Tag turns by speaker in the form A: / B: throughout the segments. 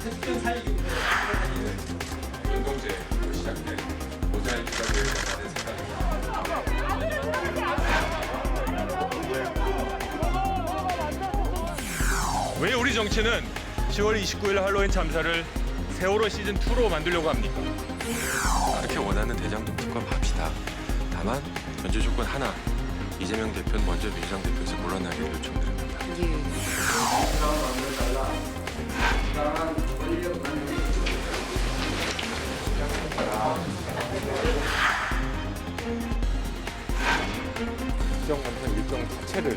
A: 특별 살리기 연동제로 시작된 모자이크가 되어야 생각입니다.
B: 왜 우리 정치는 10월 29일 할로윈 참사를 세월호 시즌2로 만들려고 합니까?
C: 그렇게 원하는 대장동 특검 합시다. 다만 전제 조건 하나. 이재명 대표는 먼저 민주당 대표에서 물러나기를 요청드립니다.
B: 국정감사 일정 자체를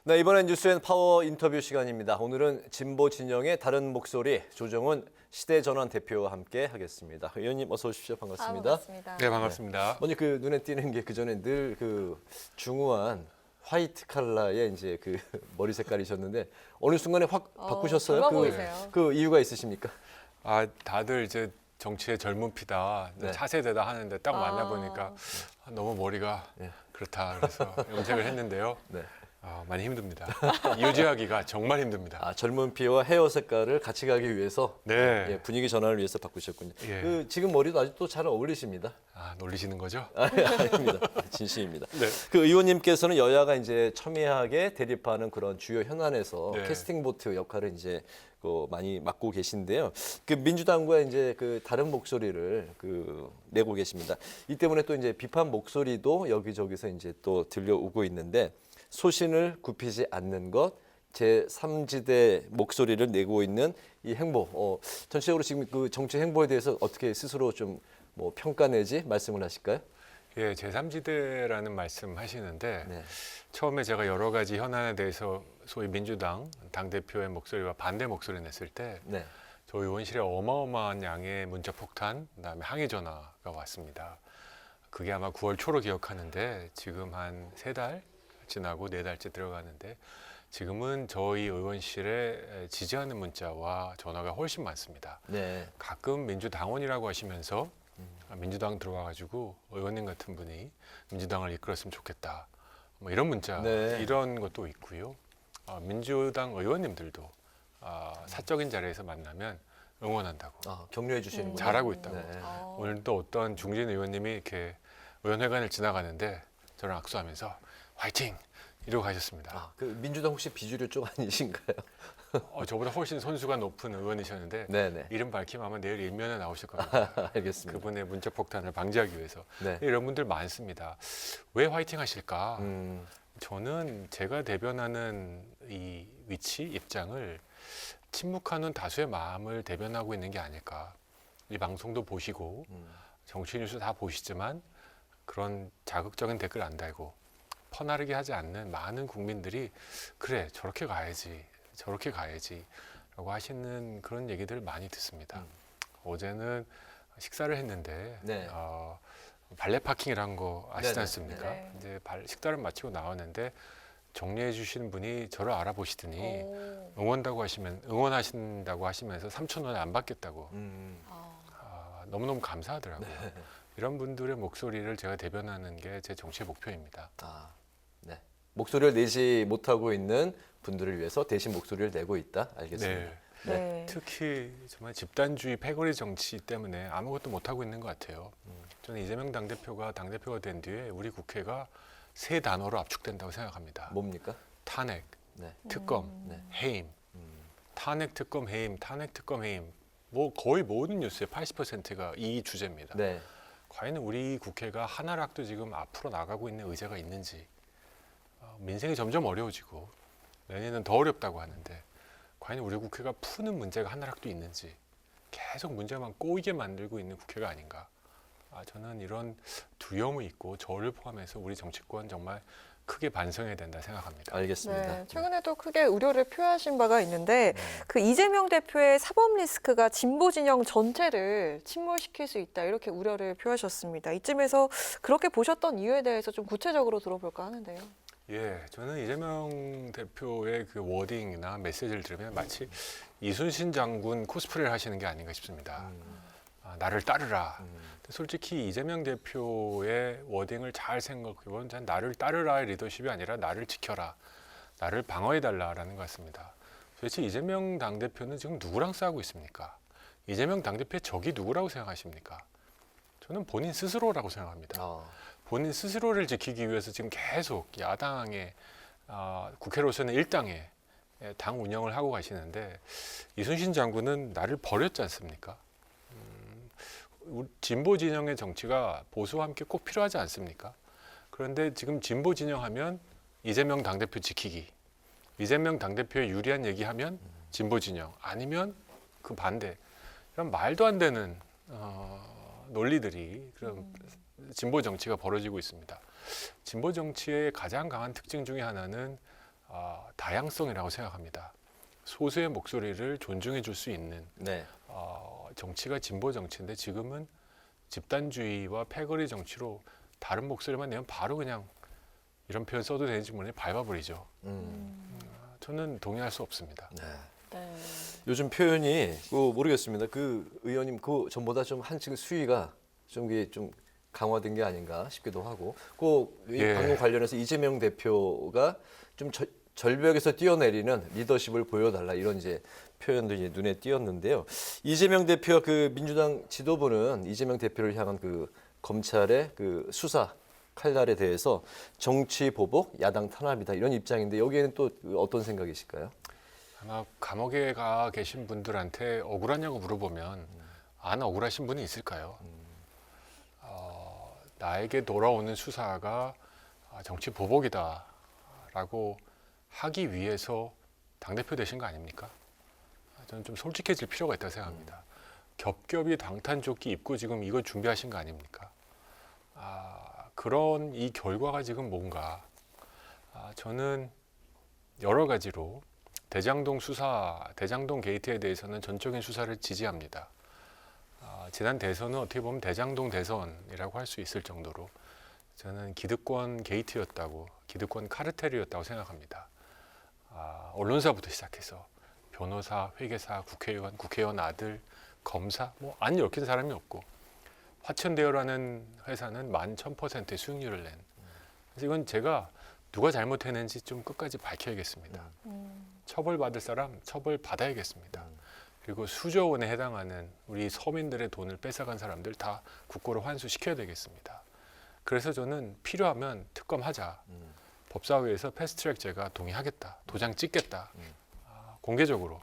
D: 네, 이번엔 뉴스엔 파워 인터뷰 시간입니다. 오늘은 진보 진영의 다른 목소리 조정훈 시대전환 대표와 함께 하겠습니다. 의원님 어서 오십시오. 반갑습니다.
E: 반갑습니다.
B: 네, 반갑습니다.
D: 먼저 그 눈에 띄는 게 그 전에 늘 그 중후한 화이트 컬러의 이제 그 머리 색깔이셨는데 어느 순간에 확 바꾸셨어요?
E: 젊어
D: 그,
E: 보이세요.
D: 그 이유가 있으십니까?
B: 아, 다들 이제 정치의 젊은 피다,
D: 네.
B: 차세대다 하는데 딱 만나보니까 너무 머리가
D: 네.
B: 그렇다 그래서 염색을 했는데요.
D: 네.
B: 많이 힘듭니다. 유지하기가 정말 힘듭니다.
D: 아, 젊은 피와 헤어 색깔을 같이 가기 위해서
B: 네.
D: 예, 분위기 전환을 위해서 바꾸셨군요.
B: 예.
D: 그 지금 머리도 아직도 잘 어울리십니다.
B: 놀리시는 거죠?
D: 아닙니다. 진심입니다.
B: 네.
D: 그 의원님께서는 여야가 이제 첨예하게 대립하는 그런 주요 현안에서
B: 네.
D: 캐스팅 보트 역할을 이제 그 많이 맡고 계신데요. 그 민주당과 이제 그 다른 목소리를 그 내고 계십니다. 이 때문에 또 이제 비판 목소리도 여기저기서 이제 또 들려오고 있는데 소신을 굽히지 않는 것. 제3지대 목소리를 내고 있는 이 행보, 전체적으로 지금 그 정치 행보에 대해서 어떻게 스스로 좀 뭐 평가 내지 말씀을 하실까요?
B: 예, 제3지대라는 말씀 하시는데
D: 네.
B: 처음에 제가 여러 가지 현안에 대해서 소위 민주당 당대표의 목소리와 반대 목소리 냈을 때
D: 네.
B: 저희 의원실에 어마어마한 양의 문자 폭탄, 그다음에 항의 전화가 왔습니다. 그게 아마 9월 초로 기억하는데 지금 한 3달 지나고 4달째 들어가는데 지금은 저희 의원실에 지지하는 문자와 전화가 훨씬 많습니다.
D: 네.
B: 가끔 민주당원이라고 하시면서 민주당 들어와가지고 의원님 같은 분이 민주당을 이끌었으면 좋겠다. 뭐 이런 문자,
D: 네.
B: 이런 것도 있고요. 민주당 의원님들도 사적인 자리에서 만나면 응원한다고.
D: 격려해 주시는
B: 잘하고 있다고.
D: 네.
B: 오늘도 어떤 중진 의원님이 이렇게 의원회관을 지나가는데 저랑 악수하면서 화이팅! 이러고 가셨습니다.
D: 그 민주당 혹시 비주류 쪽 아니신가요?
B: 저보다 훨씬 선수가 높은 의원이셨는데
D: 네네.
B: 이름 밝히면 아마 내일 일면에 나오실 겁니다.
D: 알겠습니다.
B: 그분의 문자 폭탄을 방지하기 위해서.
D: 네.
B: 이런 분들 많습니다. 왜 화이팅 하실까?
D: 음,
B: 저는 제가 대변하는 이 위치, 입장을 침묵하는 다수의 마음을 대변하고 있는 게 아닐까. 이 방송도 보시고 정치 뉴스 다 보시지만 그런 자극적인 댓글 안 달고 퍼나르게 하지 않는 많은 국민들이 그래 저렇게 가야지 저렇게 가야지 라고 하시는 그런 얘기들 많이 듣습니다. 어제는 식사를 했는데
D: 네.
B: 발레 파킹이라는 거 아시지
D: 네네.
B: 않습니까?
E: 네.
B: 이제 식사를 마치고 나왔는데 정리해 주시는 분이 저를 알아보시더니 응원하신다고 하시면서 3,000원 안 받겠다고 너무너무 감사하더라고요.
D: 네.
B: 이런 분들의 목소리를 제가 대변하는 게 제 정치의 목표입니다.
D: 네. 목소리를 내지 못하고 있는 분들을 위해서 대신 목소리를 내고 있다. 알겠습니다.
B: 네.
E: 네.
B: 특히 정말 집단주의 패거리 정치 때문에 아무것도 못하고 있는 것 같아요. 저는 이재명 당대표가 된 뒤에 우리 국회가 세 단어로 압축된다고 생각합니다.
D: 뭡니까?
B: 탄핵,
D: 네.
B: 특검,
D: 네.
B: 해임. 탄핵, 특검, 해임, 탄핵, 특검, 해임. 뭐 거의 모든 뉴스의 80%가 이 주제입니다.
D: 네.
B: 과연 우리 국회가 하나락도 지금 앞으로 나가고 있는 의제가 있는지, 민생이 점점 어려워지고 내년은 더 어렵다고 하는데 과연 우리 국회가 푸는 문제가 하나락도 있는지 계속 문제만 꼬이게 만들고 있는 국회가 아닌가. 저는 이런 두려움이 있고 저를 포함해서 우리 정치권 정말 크게 반성해야 된다 생각합니다.
D: 알겠습니다.
E: 네, 최근에도 크게 우려를 표하신 바가 있는데 그 이재명 대표의 사법 리스크가 진보 진영 전체를 침몰시킬 수 있다 이렇게 우려를 표하셨습니다. 이쯤에서 그렇게 보셨던 이유에 대해서 좀 구체적으로 들어볼까 하는데요.
B: 예, 저는 이재명 대표의 그 워딩이나 메시지를 들으면 마치 이순신 장군 코스프레를 하시는 게 아닌가 싶습니다. 나를 따르라. 솔직히 이재명 대표의 워딩을 잘 생각해보면 나를 따르라의 리더십이 아니라 나를 지켜라, 나를 방어해달라라는 것 같습니다. 도대체 이재명 당대표는 지금 누구랑 싸우고 있습니까? 이재명 당대표의 적이 누구라고 생각하십니까? 저는 본인 스스로라고 생각합니다. 본인 스스로를 지키기 위해서 지금 계속 야당의 국회로서는 일당의 당 운영을 하고 가시는데 이순신 장군은 나를 버렸지 않습니까? 진보 진영의 정치가 보수와 함께 꼭 필요하지 않습니까? 그런데 지금 진보 진영하면 이재명 당대표 지키기, 이재명 당대표에 유리한 얘기하면 진보 진영, 아니면 그 반대, 이런 말도 안 되는 논리들이 그런 진보 정치가 벌어지고 있습니다. 진보 정치의 가장 강한 특징 중에 하나는 다양성이라고 생각합니다. 소수의 목소리를 존중해 줄 수 있는
D: 네.
B: 정치가 진보 정치인데 지금은 집단주의와 패거리 정치로 다른 목소리만 내면 바로 그냥 이런 표현 써도 되는지 모르겠는데 밟아버리죠. 저는 동의할 수 없습니다.
D: 네.
E: 네.
D: 요즘 표현이 모르겠습니다. 그 의원님 그 전보다 좀 한층 수위가 좀 강화된 게 아닌가 싶기도 하고,
B: 예.
D: 방금 관련해서 이재명 대표가 좀 절벽에서 뛰어내리는 리더십을 보여달라 이런 이제 표현도 이제 눈에 띄었는데요. 이재명 대표와 그 민주당 지도부는 이재명 대표를 향한 그 검찰의 그 수사 칼날에 대해서 정치 보복, 야당 탄압이다 이런 입장인데 여기에는 또 어떤 생각이실까요?
B: 아마 감옥에 가 계신 분들한테 억울하냐고 물어보면 안 억울하신 분이 있을까요? 나에게 돌아오는 수사가 정치 보복이다라고 하기 위해서 당대표 되신 거 아닙니까? 저는 좀 솔직해질 필요가 있다고 생각합니다. 겹겹이 방탄조끼 입고 지금 이거 준비하신 거 아닙니까? 그런 이 결과가 지금 뭔가 저는 여러 가지로 대장동 게이트에 대해서는 전적인 수사를 지지합니다. 지난 대선은 어떻게 보면 대장동 대선이라고 할 수 있을 정도로 저는 기득권 게이트였다고, 기득권 카르텔이었다고 생각합니다. 언론사부터 시작해서 변호사, 회계사, 국회의원 아들, 검사, 안 엮인 사람이 없고, 화천대유라는 회사는 11,000%의 수익률을 낸. 그래서 이건 제가 누가 잘못했는지 좀 끝까지 밝혀야겠습니다. 처벌받을 사람 처벌받아야겠습니다. 그리고 수조 원에 해당하는 우리 서민들의 돈을 뺏어간 사람들 다 국고로 환수시켜야 되겠습니다. 그래서 저는 필요하면 특검하자. 법사위에서 패스트트랙제가 동의하겠다. 도장 찍겠다. 공개적으로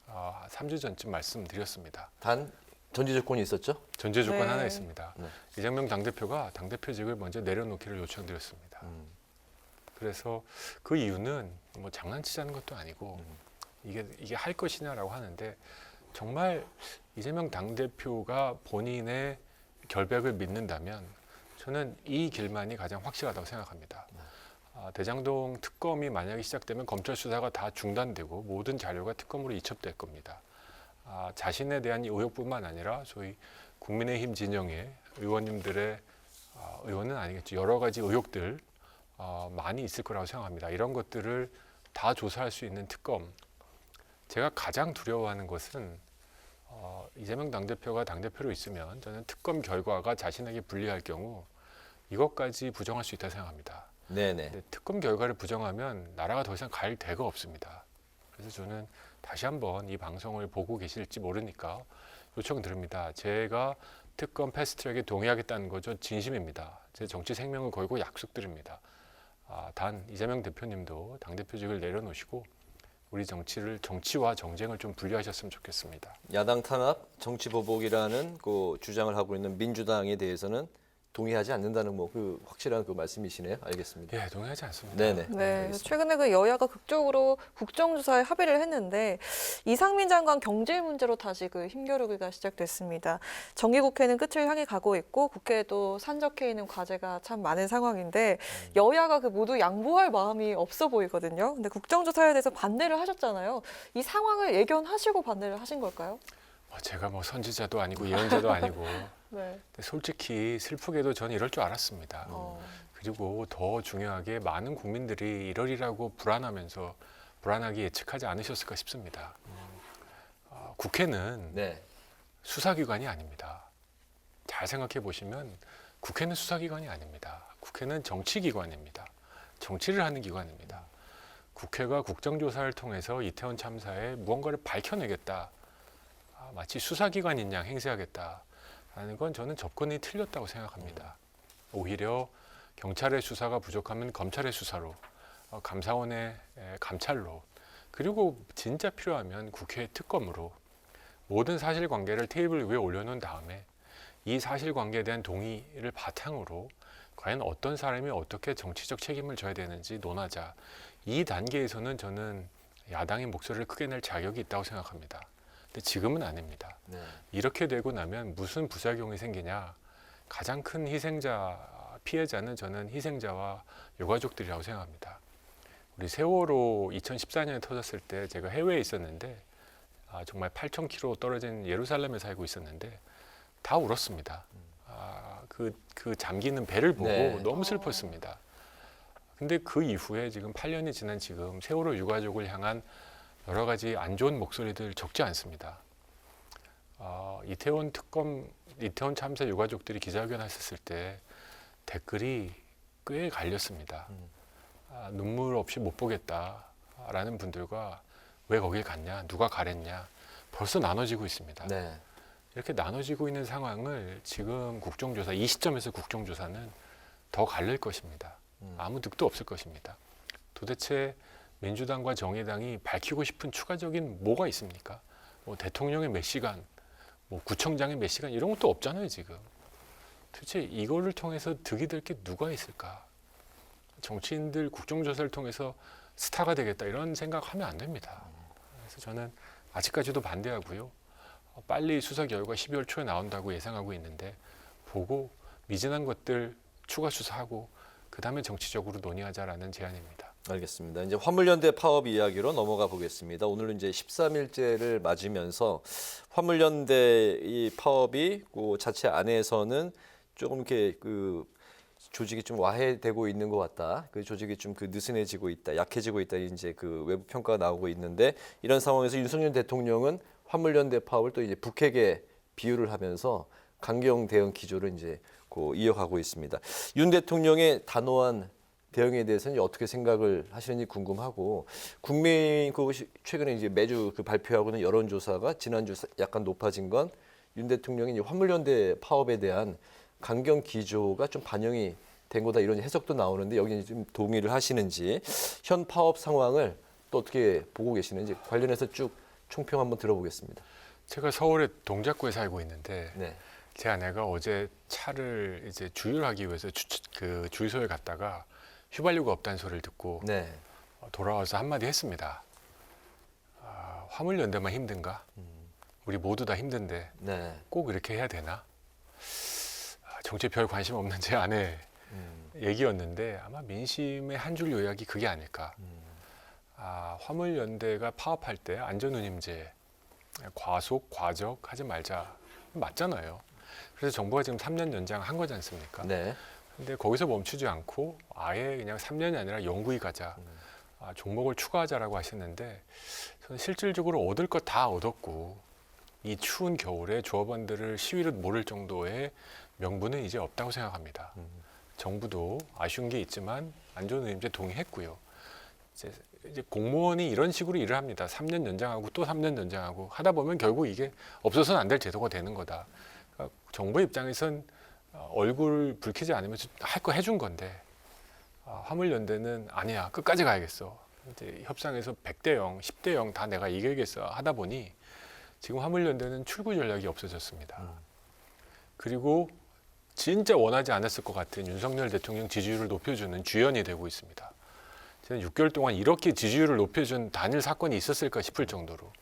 B: 3주 전쯤 말씀드렸습니다.
D: 단 전제 조건이 있었죠?
B: 전제 조건
E: 네.
B: 하나 있습니다.
D: 네.
B: 이재명 당대표가 당대표직을 먼저 내려놓기를 요청드렸습니다. 그래서 그 이유는 장난치자는 것도 아니고 이게 할 것이냐라고 하는데, 정말 이재명 당대표가 본인의 결백을 믿는다면 저는 이 길만이 가장 확실하다고 생각합니다. 대장동 특검이 만약에 시작되면 검찰 수사가 다 중단되고 모든 자료가 특검으로 이첩될 겁니다. 자신에 대한 의혹뿐만 아니라 소위 국민의힘 진영의 의원님들의 의원은 아니겠죠. 여러 가지 의혹들 많이 있을 거라고 생각합니다. 이런 것들을 다 조사할 수 있는 특검. 제가 가장 두려워하는 것은 이재명 당대표가 당대표로 있으면 저는 특검 결과가 자신에게 불리할 경우 이것까지 부정할 수 있다고 생각합니다.
D: 네네.
B: 근데 특검 결과를 부정하면 나라가 더 이상 갈 데가 없습니다. 그래서 저는 다시 한번 이 방송을 보고 계실지 모르니까 요청드립니다. 제가 특검 패스트트랙에 동의하겠다는 거죠. 진심입니다. 제 정치 생명을 걸고 약속드립니다. 단 이재명 대표님도 당대표직을 내려놓으시고 우리 정치와 정쟁을 좀 분리하셨으면 좋겠습니다.
D: 야당 탄압, 정치 보복이라는 그 주장을 하고 있는 민주당에 대해서는 동의하지 않는다는 그 확실한 그 말씀이시네요. 알겠습니다.
B: 예, 동의하지 않습니다.
D: 네네.
E: 네,
D: 알겠습니다.
E: 최근에 그 여야가 극적으로 국정조사에 합의를 했는데 이상민 장관 경제 문제로 다시 그 힘겨루기가 시작됐습니다. 정기국회는 끝을 향해 가고 있고 국회에도 산적해 있는 과제가 참 많은 상황인데 여야가 그 모두 양보할 마음이 없어 보이거든요. 근데 국정조사에 대해서 반대를 하셨잖아요. 이 상황을 예견하시고 반대를 하신 걸까요?
B: 제가 선지자도 아니고 예언자도 아니고
E: 네.
B: 근데 솔직히 슬프게도 저는 이럴 줄 알았습니다. 그리고 더 중요하게 많은 국민들이 이러리라고 불안하게 예측하지 않으셨을까 싶습니다. 국회는
D: 네.
B: 수사기관이 아닙니다. 잘 생각해 보시면 국회는 수사기관이 아닙니다. 국회는 정치기관입니다. 정치를 하는 기관입니다. 국회가 국정조사를 통해서 이태원 참사에 무언가를 밝혀내겠다. 마치 수사기관인 양 행세하겠다라는 건 저는 접근이 틀렸다고 생각합니다. 오히려 경찰의 수사가 부족하면 검찰의 수사로, 감사원의 감찰로, 그리고 진짜 필요하면 국회의 특검으로 모든 사실관계를 테이블 위에 올려놓은 다음에 이 사실관계에 대한 동의를 바탕으로 과연 어떤 사람이 어떻게 정치적 책임을 져야 되는지 논하자. 이 단계에서는 저는 야당의 목소리를 크게 낼 자격이 있다고 생각합니다. 근데 지금은 아닙니다.
D: 네.
B: 이렇게 되고 나면 무슨 부작용이 생기냐. 가장 큰 희생자, 피해자는 저는 희생자와 유가족들이라고 생각합니다. 우리 세월호 2014년에 터졌을 때 제가 해외에 있었는데 정말 8,000km 떨어진 예루살렘에 살고 있었는데 다 울었습니다. 그 잠기는 배를 보고
D: 네.
B: 너무 슬펐습니다. 근데 그 이후에 지금 8년이 지난 지금 세월호 유가족을 향한 여러 가지 안 좋은 목소리들 적지 않습니다. 이태원 참사 유가족들이 기자회견 했었을 때 댓글이 꽤 갈렸습니다. 눈물 없이 못 보겠다라는 분들과 왜 거길 갔냐, 누가 가랬냐, 벌써 나눠지고 있습니다.
D: 네.
B: 이렇게 나눠지고 있는 상황을 지금 국정조사, 이 시점에서 국정조사는 더 갈릴 것입니다. 아무 득도 없을 것입니다. 도대체 민주당과 정의당이 밝히고 싶은 추가적인 뭐가 있습니까? 뭐 대통령의 몇 시간, 뭐 구청장의 몇 시간 이런 것도 없잖아요, 지금. 도대체 이거를 통해서 득이 될 게 누가 있을까? 정치인들 국정조사를 통해서 스타가 되겠다 이런 생각하면 안 됩니다. 그래서 저는 아직까지도 반대하고요. 빨리 수사 결과 12월 초에 나온다고 예상하고 있는데 보고 미진한 것들 추가 수사하고 그다음에 정치적으로 논의하자라는 제안입니다.
D: 알겠습니다. 이제 화물연대 파업 이야기로 넘어가 보겠습니다. 오늘은 이제 13일째를 맞으면서 화물연대 이 파업이 그 자체 안에서는 조금 이렇게 그 조직이 좀 와해되고 있는 것 같다. 그 조직이 좀 그 느슨해지고 있다, 약해지고 있다. 이제 그 외부 평가가 나오고 있는데 이런 상황에서 윤석열 대통령은 화물연대 파업을 또 이제 북핵에 비유를 하면서 강경 대응 기조를 이제 이어가고 있습니다. 윤 대통령의 단호한 대응에 대해서는 어떻게 생각을 하시는지 궁금하고 국민 최근에 이제 매주 그 발표하고는 여론조사가 지난주 약간 높아진 건 윤 대통령이 이제 화물연대 파업에 대한 강경 기조가 좀 반영이 된 거다 이런 해석도 나오는데 여기 좀 동의를 하시는지 현 파업 상황을 또 어떻게 보고 계시는지 관련해서 쭉 총평 한번 들어보겠습니다.
B: 제가 서울의 동작구에 살고 있는데
D: 네.
B: 제 아내가 어제 차를 이제 주유하기 위해서 그 주유소에 갔다가 휘발유가 없다는 소리를 듣고
D: 네.
B: 돌아와서 한마디 했습니다. 화물연대만 힘든가? 우리 모두 다 힘든데
D: 네.
B: 꼭 이렇게 해야 되나? 정치에 별 관심 없는 제 아내 얘기였는데 아마 민심의 한 줄 요약이 그게 아닐까. 화물연대가 파업할 때 안전운임제, 과속, 과적 하지 말자. 맞잖아요. 그래서 정부가 지금 3년 연장한 거지 않습니까?
D: 네.
B: 근데 거기서 멈추지 않고 아예 그냥 3년이 아니라 영구히 가자. 종목을 추가하자라고 하셨는데 저는 실질적으로 얻을 것 다 얻었고 이 추운 겨울에 조합원들을 시위를 몰을 정도의 명분은 이제 없다고 생각합니다. 정부도 아쉬운 게 있지만 안전운임제 동의했고요. 이제 공무원이 이런 식으로 일을 합니다. 3년 연장하고 또 3년 연장하고 하다 보면 결국 이게 없어서는 안 될 제도가 되는 거다. 그러니까 정부 입장에선 얼굴 붉히지 않으면 할 거 해준 건데 화물연대는 아니야 끝까지 가야겠어. 이제 협상에서 100대 0, 10대 0 다 내가 이겨야겠어 하다 보니 지금 화물연대는 출구 전략이 없어졌습니다. 그리고 진짜 원하지 않았을 것 같은 윤석열 대통령 지지율을 높여주는 주연이 되고 있습니다. 저는 6개월 동안 이렇게 지지율을 높여준 단일 사건이 있었을까 싶을 정도로.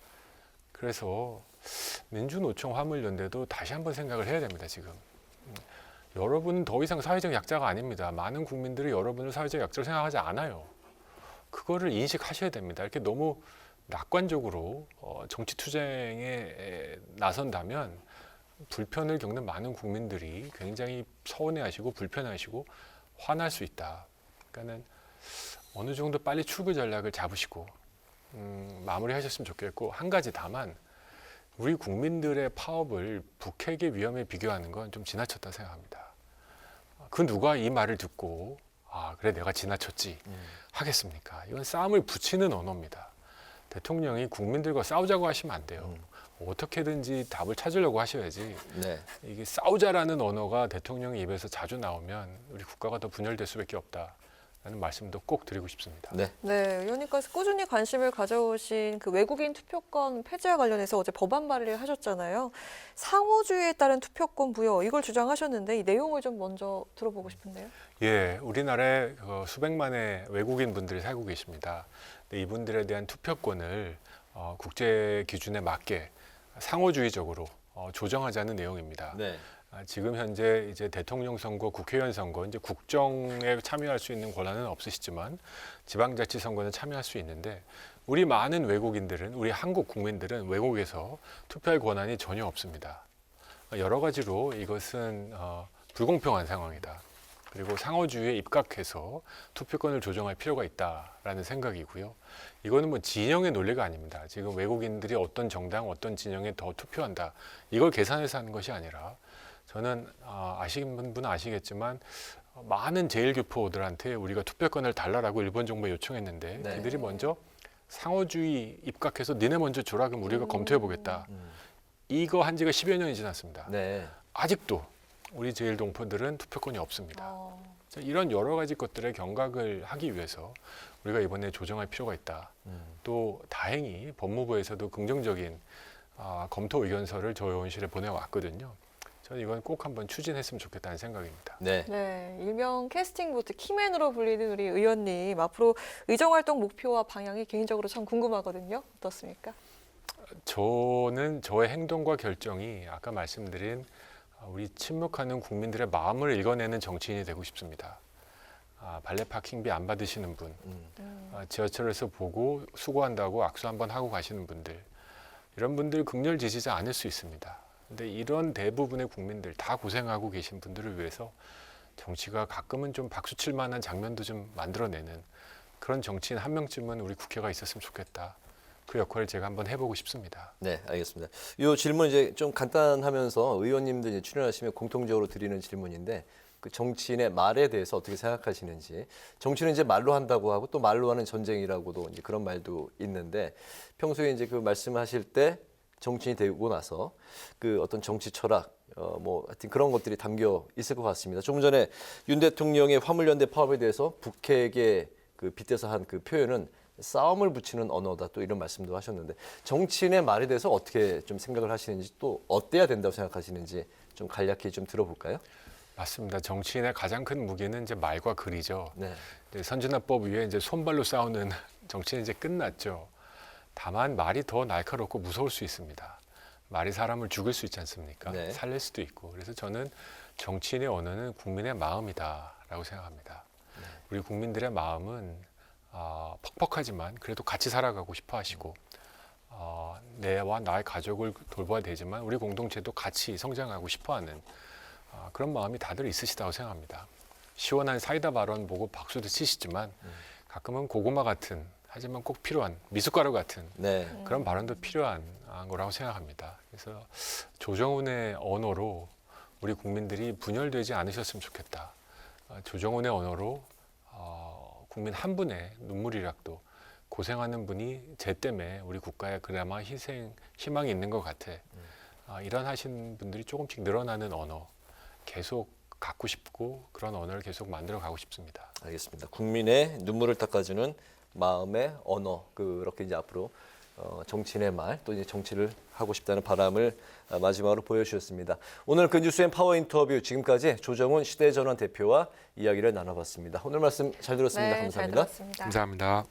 B: 그래서 민주노총 화물연대도 다시 한번 생각을 해야 됩니다. 지금. 여러분은 더 이상 사회적 약자가 아닙니다. 많은 국민들이 여러분을 사회적 약자로 생각하지 않아요. 그거를 인식하셔야 됩니다. 이렇게 너무 낙관적으로 정치 투쟁에 나선다면 불편을 겪는 많은 국민들이 굉장히 서운해하시고 불편해하시고 화날 수 있다. 그러니까는 어느 정도 빨리 출구 전략을 잡으시고 마무리하셨으면 좋겠고 한 가지 다만 우리 국민들의 파업을 북핵의 위험에 비교하는 건 좀 지나쳤다 생각합니다. 그 누가 이 말을 듣고 그래 내가 지나쳤지 하겠습니까? 이건 싸움을 붙이는 언어입니다. 대통령이 국민들과 싸우자고 하시면 안 돼요. 어떻게든지 답을 찾으려고 하셔야지.
D: 네.
B: 이게 싸우자라는 언어가 대통령의 입에서 자주 나오면 우리 국가가 더 분열될 수밖에 없다라는 말씀도 꼭 드리고 싶습니다.
D: 네.
E: 네, 의원님께서 꾸준히 관심을 가져오신 그 외국인 투표권 폐지와 관련해서 어제 법안 발의를 하셨잖아요. 상호주의에 따른 투표권 부여 이걸 주장하셨는데 이 내용을 좀 먼저 들어보고 싶은데요.
B: 예, 우리나라에 수백만의 외국인 분들이 살고 계십니다. 근데 이분들에 대한 투표권을 국제 기준에 맞게 상호주의적으로 조정하자는 내용입니다.
D: 네.
B: 지금 현재 이제 대통령 선거, 국회의원 선거, 이제 국정에 참여할 수 있는 권한은 없으시지만 지방자치 선거는 참여할 수 있는데 우리 많은 외국인들은, 우리 한국 국민들은 외국에서 투표할 권한이 전혀 없습니다. 여러 가지로 이것은 불공평한 상황이다. 그리고 상호주의에 입각해서 투표권을 조정할 필요가 있다라는 생각이고요. 이거는 뭐 진영의 논리가 아닙니다. 지금 외국인들이 어떤 정당, 어떤 진영에 더 투표한다. 이걸 계산해서 하는 것이 아니라 저는 아시는 분은 아시겠지만 많은 제1교포들한테 우리가 투표권을 달라라고 일본 정부에 요청했는데
D: 네.
B: 그들이 먼저 상호주의 입각해서 니네 먼저 줘라 그럼 우리가 검토해보겠다. 이거 한 지가 10여 년이 지났습니다.
D: 네.
B: 아직도 우리 제1동포들은 투표권이 없습니다. 이런 여러 가지 것들의 경각을 하기 위해서 우리가 이번에 조정할 필요가 있다. 또 다행히 법무부에서도 긍정적인 검토 의견서를 저희 의원실에 보내왔거든요. 저는 이건 꼭 한번 추진했으면 좋겠다는 생각입니다.
D: 네.
E: 네, 일명 캐스팅 보트 키맨으로 불리는 우리 의원님 앞으로 의정활동 목표와 방향이 개인적으로 참 궁금하거든요. 어떻습니까?
B: 저는 저의 행동과 결정이 아까 말씀드린 우리 침묵하는 국민들의 마음을 읽어내는 정치인이 되고 싶습니다. 발레 파킹비 안 받으시는 분, 지하철에서 보고 수고한다고 악수 한번 하고 가시는 분들, 이런 분들 극렬 지지자 아닐 수 있습니다. 근데 이런 대부분의 국민들 다 고생하고 계신 분들을 위해서 정치가 가끔은 좀 박수 칠 만한 장면도 좀 만들어내는 그런 정치인 한 명쯤은 우리 국회가 있었으면 좋겠다. 그 역할을 제가 한번 해보고 싶습니다.
D: 네, 알겠습니다. 이 질문 이제 좀 간단하면서 의원님들 이제 출연하시면 공통적으로 드리는 질문인데 그 정치인의 말에 대해서 어떻게 생각하시는지. 정치는 이제 말로 한다고 하고 또 말로 하는 전쟁이라고도 이제 그런 말도 있는데 평소에 이제 그 말씀하실 때 정치인이 되고 나서 그 어떤 정치 철학 뭐 하여튼 그런 것들이 담겨 있을 것 같습니다. 조금 전에 윤 대통령의 화물연대 파업에 대해서 북핵에 그 빗대서 한 그 표현은 싸움을 붙이는 언어다 또 이런 말씀도 하셨는데 정치인의 말에 대해서 어떻게 좀 생각을 하시는지 또 어때야 된다고 생각하시는지 좀 간략히 좀 들어볼까요?
B: 맞습니다. 정치인의 가장 큰 무기는 이제 말과 글이죠.
D: 네.
B: 이제 선진화법 위에 이제 손발로 싸우는 정치는 이제 끝났죠. 다만 말이 더 날카롭고 무서울 수 있습니다. 말이 사람을 죽일 수 있지 않습니까?
D: 네.
B: 살릴 수도 있고. 그래서 저는 정치인의 언어는 국민의 마음이다라고 생각합니다.
D: 네.
B: 우리 국민들의 마음은 퍽퍽하지만 그래도 같이 살아가고 싶어 하시고 내와 나의 가족을 돌봐야 되지만 우리 공동체도 같이 성장하고 싶어하는 그런 마음이 다들 있으시다고 생각합니다. 시원한 사이다 발언 보고 박수도 치시지만 가끔은 고구마 같은 하지만 꼭 필요한 미숫가루 같은
D: 네.
B: 그런 발언도 필요한 거라고 생각합니다. 그래서 조정훈의 언어로 우리 국민들이 분열되지 않으셨으면 좋겠다. 조정훈의 언어로 국민 한 분의 눈물이라도 고생하는 분이 쟤 때문에 우리 국가에 그나마 희망이 있는 것 같아. 이런 하신 분들이 조금씩 늘어나는 언어 계속 갖고 싶고 그런 언어를 계속 만들어 가고 싶습니다.
D: 알겠습니다. 국민의 눈물을 닦아주는 마음의 언어 그렇게 이제 앞으로 정치인의 말 또 이제 정치를 하고 싶다는 바람을 마지막으로 보여주셨습니다. 오늘 그 뉴스엔 파워 인터뷰 지금까지 조정훈 시대전환 대표와 이야기를 나눠봤습니다. 오늘 말씀 잘 들었습니다.
E: 네,
D: 감사합니다.
E: 잘 들었습니다.
C: 감사합니다.